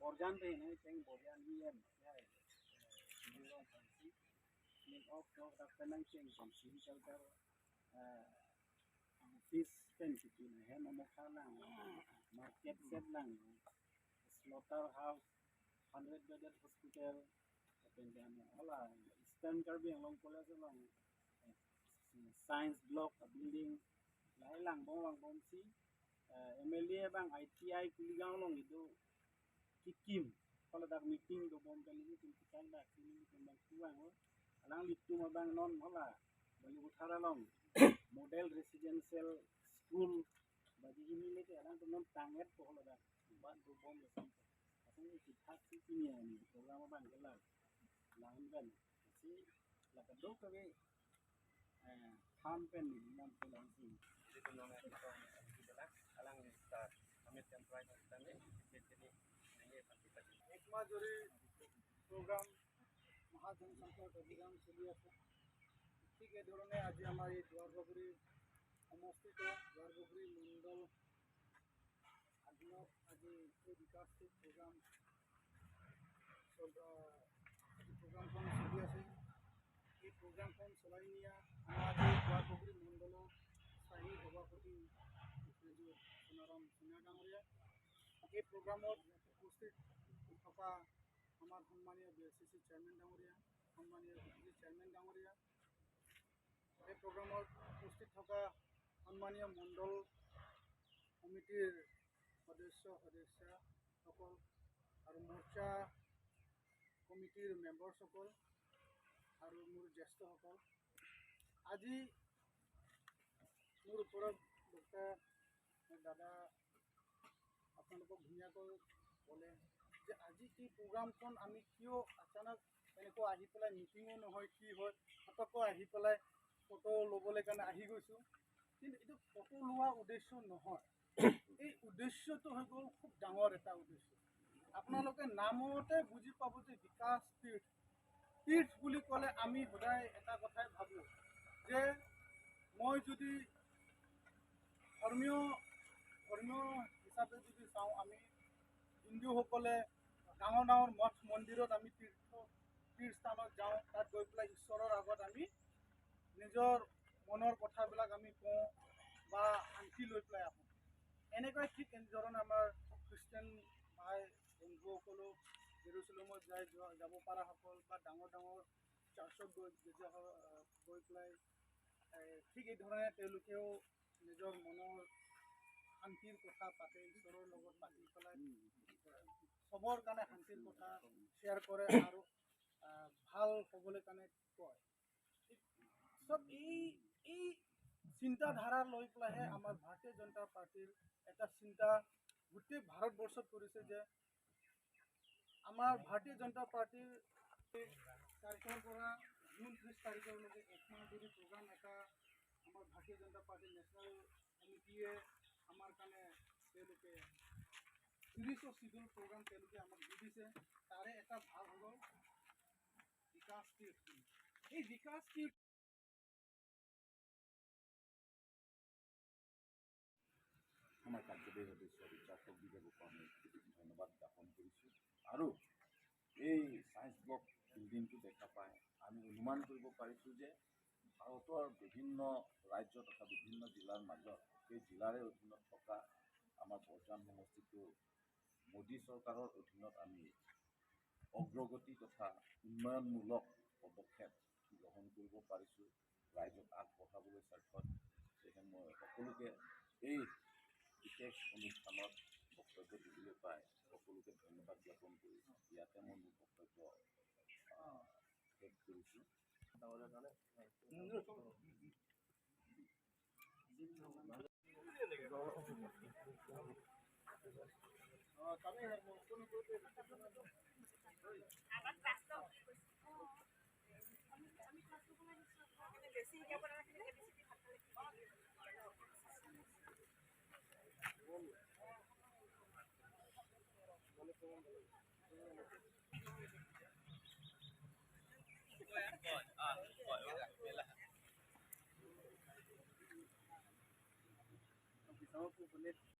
Borjan pe này tiếng Borjan đi em này đi long thành sĩ nên ốc nó đặt cái năng tiếng thành sĩ cho cái fish pen thì này hết nó một khá là market set lang slaughterhouse 100-bedded hospital then là Eastern Caribbean long college long science block a building lại lang bong si MLA bang ITI kuligang long itu Kim kalau dak meeting do bom kan ini tim kan dak ini bang tuang alang litu ma bang non hola bali uthara long model residential school bagi ini lete alang tu non tanget ko hola dak ban do bom le sam asal itu hak sih ini program bang kelar lang kan si la ka do ka be tham pen ni nam ko lang si itu non alang start amit kan try kan ni একমাজরি program মহাজনসংখ্যক অভিযান চলি আছে ঠিক এই ধৰণে আজি আমাৰ এই দুৱাৰবগুৰি সমষ্টিত দুৱাৰবগুৰি মণ্ডল আদিনত আজি এই বিকাশটো প্ৰগ্ৰামখন চলি আছে এই প্ৰগ্ৰামখন চলাই নিয়া আমাৰ আজি দুৱাৰবগুৰি মণ্ডলৰ স্থায়ী সভাপতি সোণাৰাম সোণা ডাঙৰীয়া এই প্ৰগ্ৰামত উপস্থিত থকা আমাৰ সন্মানীয় BSCC চেয়াৰমেন ডাঙৰীয়া সন্মানীয় চেয়াৰমেন ডাঙৰীয়া এই প্ৰগ্ৰামত উপস্থিত থকা সন্মানীয় মণ্ডল সমিতিৰ সদস্যসকল আৰু মৰ্চা কমিটিৰ মেম্বাৰসকল আৰু মোৰ জ্যেষ্ঠসকল আজি মোৰ ওপৰত দাদা আপোনালোকক ধুনীয়াকৈ ক'লে যে আজি এই প্ৰগ্ৰামখন আমি কিয় আচানক এনেকৈ আহি পেলাই মিটিঙো নহয় কি হয় ফটককৈ আহি পেলাই ফটো ল'বলৈ কাৰণে আহি গৈছোঁ কিন্তু এইটো ফটো লোৱা উদ্দেশ্য নহয় এই উদ্দেশ্যটো হৈ গ'ল খুব ডাঙৰ এটা উদ্দেশ্য আপোনালোকে নামতে বুজি পাব যে বিকাশ তীৰ্থ বুলি ক'লে আমি সদায় এটা কথাই ভাবোঁ যে মই যদি ধৰ্মীয় হিচাপে যদি চাওঁ আমি হিন্দুসকলে ডাঙৰ ডাঙৰ মঠ মন্দিৰত আমি তীৰ্থস্থানত যাওঁ তাত গৈ পেলাই ঈশ্বৰৰ আগত আমি নিজৰ মনৰ কথাবিলাক আমি কওঁ বা শান্তি লৈ পেলাই আহোঁ এনেকৈ ঠিক এনেধৰণে আমাৰ খ্ৰীষ্টান ভাই বন্ধুসকলেও জেৰুচালেমত যাব পৰাসকল বা ডাঙৰ ডাঙৰ চাৰ্চত গৈ পেলাই ঠিক এই ধৰণে তেওঁলোকেও নিজৰ মনৰ শান্তিৰ কথা পাতে ঈশ্বৰৰ লগত পাতি পেলাই চবৰ কাৰণে শান্তিৰ কথা শ্বেয়াৰ কৰে আৰু ভাল হ'বলৈ কাৰণে কয় চব এই চিন্তাধাৰা লৈ পেলাইহে আমাৰ ভাৰতীয় জনতা পাৰ্টীৰ এটা চিন্তা গোটেই ভাৰতবৰ্ষত কৰিছে যে আমাৰ ভাৰতীয় জনতা পাৰ্টীৰ তাৰিখৰ পৰা জুন 30 তাৰিখলৈকে একমাহ ধৰি প্ৰগ্ৰাম এটা আমাৰ ভাৰতীয় জনতা পাৰ্টীৰ নেশ্যনেল কমিটিয়ে আমাৰ কাৰণে তেওঁলোকে 30 শিডিউল প্ৰগ্ৰাম তেওঁলোকে আমাক দি দিছে তাৰে এটা ভাগ হ'ল বিকাশ তীৰ্থ এই বিকাশ তীৰ্থ আমাৰ কাৰ্যবাহী সদস্য বিচাৰক বিজয়ক আমি ধন্যবাদ জ্ঞাপন কৰিছোঁ আৰু এই ছায়েন্স ব্লক বিল্ডিংটো দেখা পাই আমি অনুমান কৰিব পাৰিছোঁ যে ভাৰতৰ বিভিন্ন ৰাজ্য তথা বিভিন্ন জিলাৰ মাজত সেই জিলাৰে অধীনত থকা আমাৰ বৰজান সমষ্টিটো মোদী চৰকাৰৰ অধীনত আমি অগ্ৰগতি তথা উন্নয়নমূলক পদক্ষেপ গ্ৰহণ কৰিব পাৰিছোঁ ৰাইজক আগবঢ়াবলৈ স্বাৰ্থত সেয়েহে মই সকলোকে এই বিশেষ অনুষ্ঠানত বক্তব্য দিবলৈ পাই সকলোকে ধন্যবাদ জ্ঞাপন কৰি ইয়াতে মই মোৰ বক্তব্য শেষ কৰিছোঁ